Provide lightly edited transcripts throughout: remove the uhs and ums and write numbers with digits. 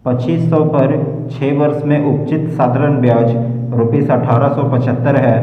2500 पर 6 वर्ष में उपचित साधारण ब्याज ₹1875 है।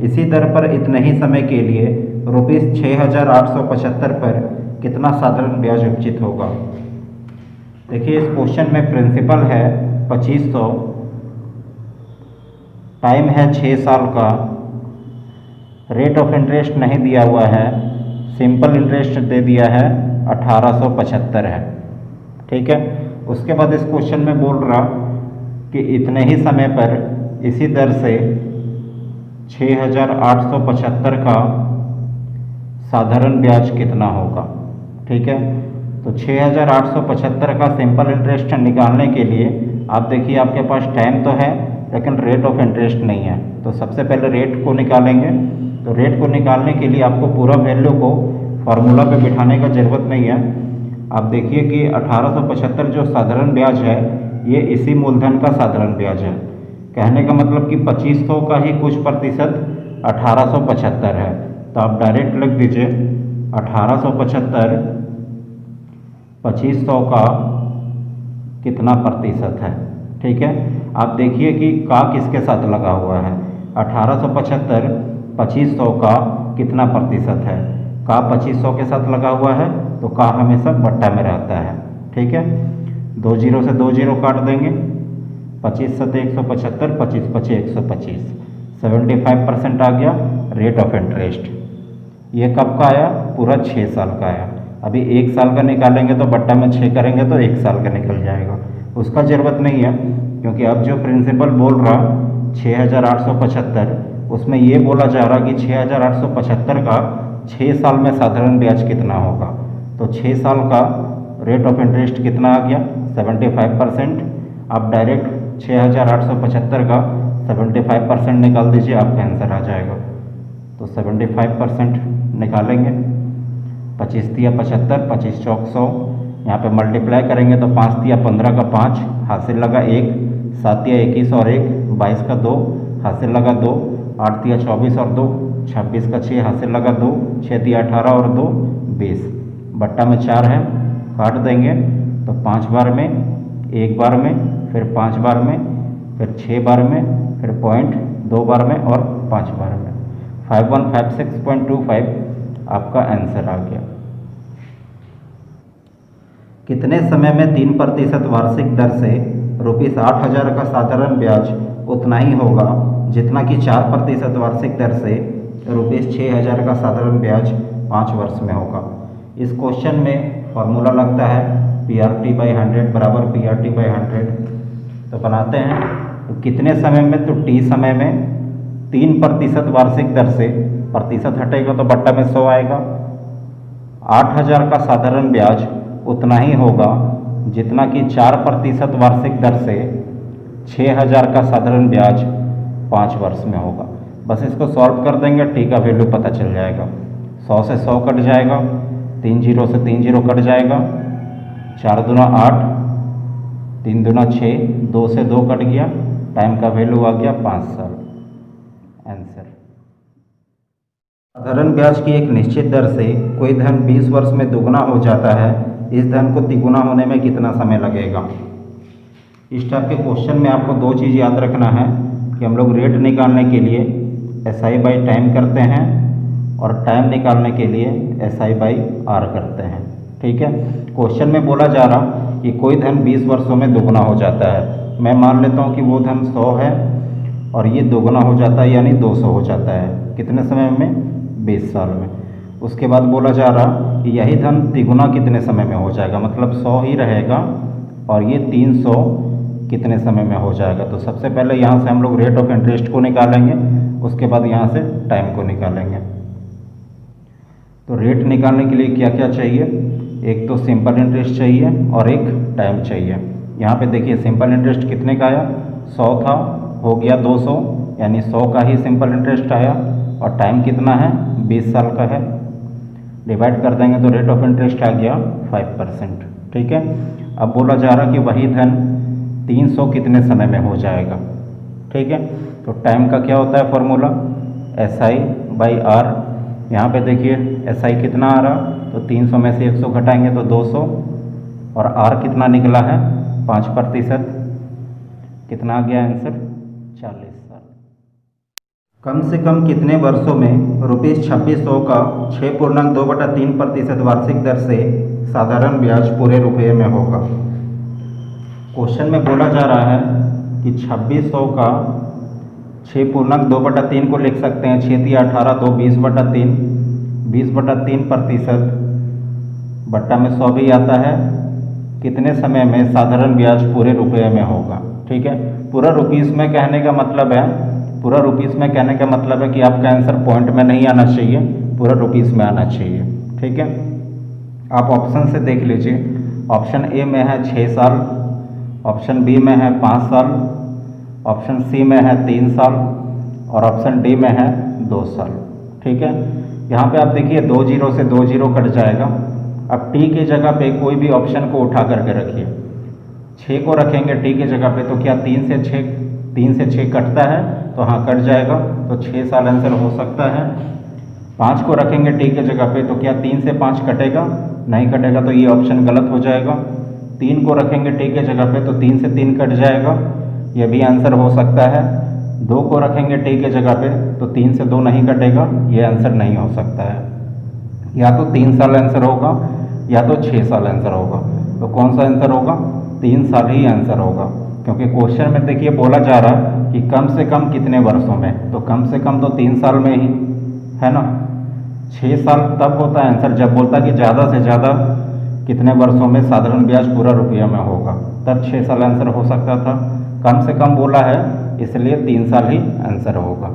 इसी दर पर इतने ही समय के लिए ₹6875 पर कितना साधारण ब्याज उपचित होगा। देखिए इस क्वेश्चन में प्रिंसिपल है 2500, टाइम है 6 साल का, रेट ऑफ इंटरेस्ट नहीं दिया हुआ है, सिंपल इंटरेस्ट दे दिया है 1875 है। ठीक है, उसके बाद इस क्वेश्चन में बोल रहा कि इतने ही समय पर इसी दर से 6875 का साधारण ब्याज कितना होगा। ठीक है, तो 6875 का सिंपल इंटरेस्ट निकालने के लिए आप देखिए आपके पास टाइम तो है लेकिन रेट ऑफ इंटरेस्ट नहीं है। तो सबसे पहले रेट को निकालेंगे। तो रेट को निकालने के लिए आपको पूरा वैल्यू को फार्मूला पे बिठाने का ज़रूरत नहीं है। आप देखिए कि 1875 जो साधारण ब्याज है ये इसी मूलधन का साधारण ब्याज है। कहने का मतलब कि 2500 का ही कुछ प्रतिशत 1875 है। तो आप डायरेक्ट लिख दीजिए 1875 2500 का कितना प्रतिशत है। ठीक है, आप देखिए कि का किसके साथ लगा हुआ है। 1875 2500 का कितना प्रतिशत है, का 2500 के साथ लगा हुआ है तो का हमेशा बट्टा में रहता है। ठीक है, 2 जीरो से 2 जीरो काट देंगे, 25 सत 175, 25 पचे 125, 75% आ गया रेट ऑफ इंटरेस्ट। ये कब का आया, पूरा 6 साल का आया। अभी 1 साल का निकालेंगे तो बट्टा में 6 करेंगे तो 1 साल का निकल जाएगा, उसका ज़रूरत नहीं है क्योंकि अब जो प्रिंसिपल बोल रहा 6875 उसमें ये बोला जा रहा कि 6875 का 6 साल में साधारण ब्याज कितना होगा। तो 6 साल का रेट ऑफ इंटरेस्ट कितना आ गया 75%। आप डायरेक्ट 6875 का 75% निकाल दीजिए, आपका आंसर आ जाएगा। तो 75% निकालेंगे, 25 तिया 75, 25 चौक 100, यहाँ पे मल्टीप्लाई करेंगे तो 5 तिया 15 का 5, हासिल लगा 1, 7 तिया 21 और 1, 22 का 2, हासिल लगा 2, 8 तिया 24 और 2, 26 का 6, हासिल लगा 2, 6 तिया 18 और 2 20, बट्टा में 4 है, काट देंगे तो 5 बार में, 1 बार में, फिर 5 बार में, फिर 6 बार में, फिर पॉइंट 2 बार में और 5 बार में। 5156.25 आपका आंसर आ गया। कितने समय में 3% वार्षिक दर से ₹8000 का साधारण ब्याज उतना ही होगा जितना कि 4% वार्षिक दर से ₹6000 का साधारण ब्याज 5 वर्ष में होगा। इस क्वेश्चन में फॉर्मूला लगता है PRT/100 बराबर PRT/100। तो बनाते हैं, तो कितने समय में, तो T समय में 3% वार्षिक दर से, प्रतिशत हटेगा तो बट्टा में 100 आएगा। 8000 का साधारण ब्याज उतना ही होगा जितना कि 4% वार्षिक दर से 6000 का साधारण ब्याज 5 वर्ष में होगा। बस इसको सॉल्व कर देंगे, टी का वैल्यू पता चल जाएगा। 100 से 100 कट जाएगा, 3 जीरो से 3 जीरो कट जाएगा, 4 दूना 8, 3 दूना 6, 2 से 2 कट गया, टाइम का वैल्यू आ गया 5 साल। आंसर। साधारण ब्याज की एक निश्चित दर से कोई धन 20 वर्ष में दुगना हो जाता है, इस धन को तिगुना होने में कितना समय लगेगा। इस टाइप के क्वेश्चन में आपको 2 चीज़ याद रखना है कि हम लोग रेट निकालने के लिए SI/टाइम करते हैं और टाइम निकालने के लिए SI/R करते हैं। ठीक है, क्वेश्चन में बोला जा रहा कि कोई धन 20 वर्षों में दुगना हो जाता है। मैं मान लेता हूँ कि वो धन 100 है और ये दोगुना हो जाता है यानी 200 हो जाता है। कितने समय में, 20 साल में। उसके बाद बोला जा रहा कि यही धन तिगुना कितने समय में हो जाएगा, मतलब 100 ही रहेगा और ये 300 कितने समय में हो जाएगा। तो सबसे पहले यहाँ से हम लोग रेट ऑफ इंटरेस्ट को निकालेंगे, उसके बाद यहाँ से टाइम को निकालेंगे। तो रेट निकालने के लिए क्या क्या चाहिए, एक तो सिंपल इंटरेस्ट चाहिए और एक टाइम चाहिए। यहाँ पे देखिए सिंपल इंटरेस्ट कितने का आया, 100 था, हो गया 200, यानी 100 का ही सिंपल इंटरेस्ट आया और टाइम कितना है, 20 साल का है। डिवाइड कर देंगे तो रेट ऑफ इंटरेस्ट आ गया 5%। ठीक है, अब बोला जा रहा कि वही धन 300 कितने समय में हो जाएगा। ठीक है, तो टाइम का क्या होता है फॉर्मूला, SI/R। यहाँ पे देखिए SI कितना आ रहा, तो 300 में से 100 घटाएंगे तो 200 और R कितना निकला है 5%। कितना आ गया आंसर? 40 साल। कम से कम कितने वर्षों में ₹2600 का 6.2/3% वार्षिक दर से साधारण ब्याज पूरे रुपये में होगा? क्वेश्चन में बोला जा रहा है कि 2600 का 6.2/3 को लिख सकते हैं 6×18 तो 20/3, 20/3% बट्टा में 100 भी आता है। कितने समय में साधारण ब्याज पूरे रुपये में होगा? ठीक है, पूरा रुपीस में कहने का मतलब है, पूरा रुपीस में कहने का मतलब है कि आपका आंसर पॉइंट में नहीं आना चाहिए, पूरा रुपीस में आना चाहिए। ठीक है, आप ऑप्शन से देख लीजिए। ऑप्शन ए में है 6 साल, ऑप्शन बी में है 5 साल, ऑप्शन सी में है 3 साल और ऑप्शन डी में है 2 साल। ठीक है, यहाँ पे आप देखिए 2 जीरो से 2 जीरो कट जाएगा। अब टी की जगह पे कोई भी ऑप्शन को उठा करके रखिए। 6 को रखेंगे टी की जगह पे तो क्या 3 से 6 कटता है? तो हाँ, कट जाएगा, तो 6 साल आंसर हो सकता है। 5 को रखेंगे टी की जगह पे तो क्या 3 से 5 कटेगा? नहीं कटेगा, तो ये ऑप्शन गलत हो जाएगा। 3 को रखेंगे टी की जगह पे तो 3 से 3 कट जाएगा, ये भी आंसर हो सकता है। 2 को रखेंगे टी की जगह पे तो 3 से 2 नहीं कटेगा, ये आंसर नहीं हो सकता है। या तो 3 साल आंसर होगा या तो 6 साल आंसर होगा। तो कौन सा आंसर होगा? 3 साल ही आंसर होगा, क्योंकि क्वेश्चन में देखिए बोला जा रहा है कि कम से कम कितने वर्षों में, तो कम से कम तो 3 साल में ही है ना। 6 साल तब होता है आंसर जब बोलता है कि ज़्यादा से ज़्यादा कितने वर्षों में साधारण ब्याज पूरा रुपया में होगा, तब 6 साल आंसर हो सकता था। कम से कम बोला है इसलिए 3 साल ही आंसर होगा।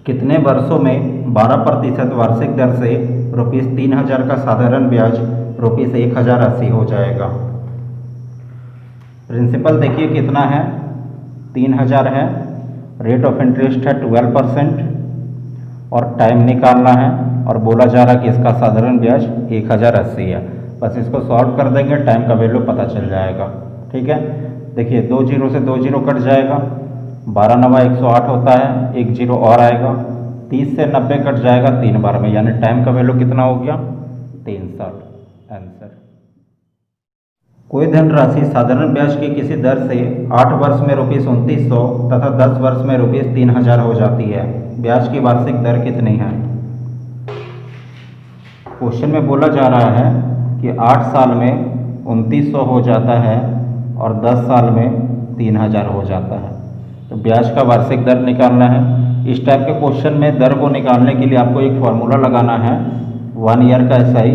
कितने वर्षों में 12% वार्षिक दर से ₹3000 का साधारण ब्याज ₹1080 हो जाएगा? प्रिंसिपल देखिए कितना है, 3000 है, रेट ऑफ इंटरेस्ट है 12% और टाइम निकालना है, और बोला जा रहा है कि इसका साधारण ब्याज 1080 है। बस इसको सॉल्व कर देंगे, टाइम का वैल्यू पता चल जाएगा। ठीक है, देखिए 2 जीरो से 2 जीरो कट जाएगा, 12 9 108 होता है, 1 जीरो और आएगा, 30 से 90 कट जाएगा 3 बार में, यानी टाइम का वैल्यू कितना हो गया? 3 साल आंसर। कोई धनराशि साधारण ब्याज की किसी दर से 8 वर्ष में ₹2900 तथा 10 वर्ष में ₹3000 हो जाती है, ब्याज की वार्षिक दर कितनी है? क्वेश्चन में बोला जा रहा है कि 8 साल में 2900 हो जाता है और 10 साल में 3000 हो जाता है, तो ब्याज का वार्षिक दर निकालना है। इस टाइप के क्वेश्चन में दर को निकालने के लिए आपको एक फॉर्मूला लगाना है, 1 ईयर का SI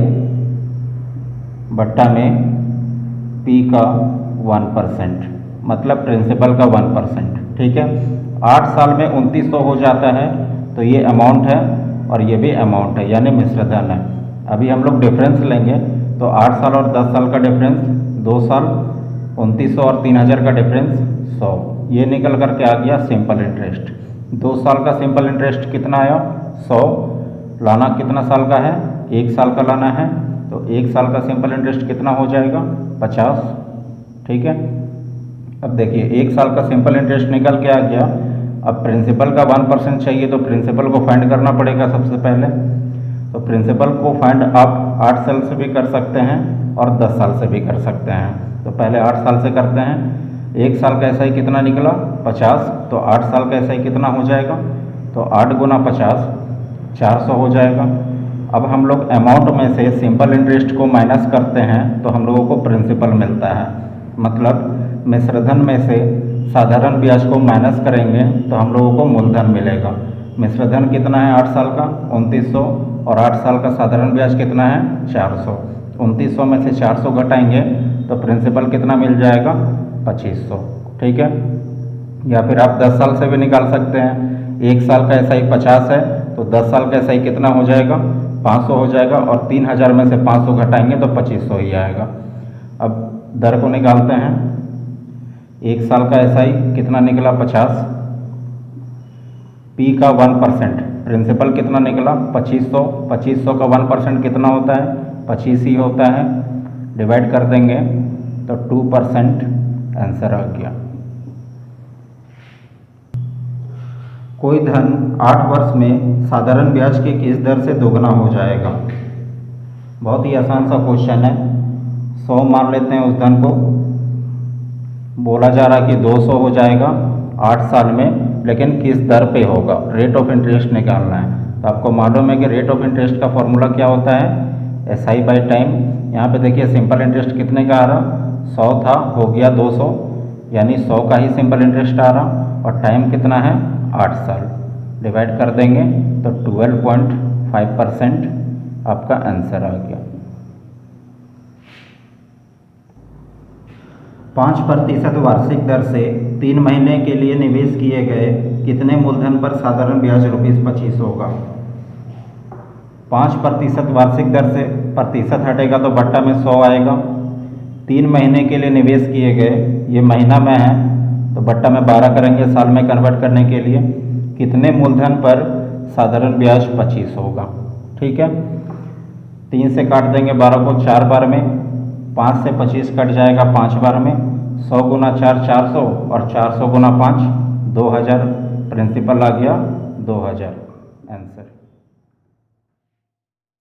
बट्टा में P का 1%, मतलब प्रिंसिपल का 1%। ठीक है, 8 साल में 2900 हो जाता है तो ये अमाउंट है और ये भी अमाउंट है, यानी मिश्रधन है। अभी हम लोग डिफरेंस लेंगे तो 8 साल और 10 साल का डिफरेंस 2 साल, 2900 और 3000 का डिफरेंस 100, ये निकल करके आ गया सिंपल इंटरेस्ट। 2 साल का सिंपल इंटरेस्ट कितना आया? 100। लाना कितना साल का है? 1 साल का लाना है, तो 1 साल का सिंपल इंटरेस्ट कितना हो जाएगा? 50। ठीक है, अब देखिए 1 साल का सिंपल इंटरेस्ट निकल के आ गया। अब प्रिंसिपल का 1% चाहिए तो प्रिंसिपल को फाइंड करना पड़ेगा सबसे पहले। तो प्रिंसिपल को फाइंड आप 8 साल से भी कर सकते हैं और 10 साल से भी कर सकते हैं। तो पहले 8 साल से करते हैं। 1 साल का SI कितना निकला? 50। तो 8 साल का SI कितना हो जाएगा? तो 8 गुना 50 400 हो जाएगा। अब हम लोग अमाउंट में से सिंपल इंटरेस्ट को माइनस करते हैं तो हम लोगों को प्रिंसिपल मिलता है, मतलब मिश्रधन में से साधारण ब्याज को माइनस करेंगे तो हम लोगों को मूलधन मिलेगा। मिश्रधन कितना है 8 साल का? 2900, और 8 साल का साधारण ब्याज कितना है? 400। 2900 में से 400 घटाएंगे तो प्रिंसिपल कितना मिल जाएगा? 2500। ठीक है, या फिर आप 10 साल से भी निकाल सकते हैं। 1 साल का SI 50 है तो 10 साल का SI कितना हो जाएगा? 500 हो जाएगा, और 3000 में से 500 घटाएंगे तो 2500 ही आएगा। अब दर को निकालते हैं। 1 साल का SI कितना निकला? 50। P का 1%, प्रिंसिपल कितना निकला? 2500। 2500 का 1% कितना होता है? 25 ही होता है। डिवाइड कर देंगे तो 2% आंसर आ गया। कोई धन 8 वर्ष में साधारण ब्याज की किस दर से दोगुना हो जाएगा? बहुत ही आसान सा क्वेश्चन है, 100 मान लेते हैं उस धन को। बोला जा रहा है कि 200 हो जाएगा 8 साल में, लेकिन किस दर पे होगा, रेट ऑफ इंटरेस्ट निकालना है। तो आपको मालूम है कि रेट ऑफ इंटरेस्ट का फॉर्मूला क्या होता है, SI बाई टाइम। यहाँ पे देखिए सिंपल इंटरेस्ट कितने का आ रहा, 100 था, हो गया 200, यानी 100 का ही सिंपल इंटरेस्ट आ रहा, और टाइम कितना है 8 साल। डिवाइड कर देंगे तो 12.5% आपका आंसर आ गया। 5% वार्षिक दर से 3 महीने के लिए निवेश किए गए कितने मूलधन पर साधारण ब्याज ₹25 होगा। 5% वार्षिक दर से प्रतिशत हटेगा तो बट्टा में 100 आएगा। 3 महीने के लिए निवेश किए गए, ये महीना में है तो बट्टा में 12 करेंगे साल में कन्वर्ट करने के लिए। कितने मूलधन पर साधारण ब्याज 25 होगा। ठीक है, 3 से काट देंगे 12 को 4 बार में, 5 से 25 कट जाएगा 5 बार में, 100 गुना 4 400 और 400 गुना 5 2000, प्रिंसिपल आ गया 2000 आंसर।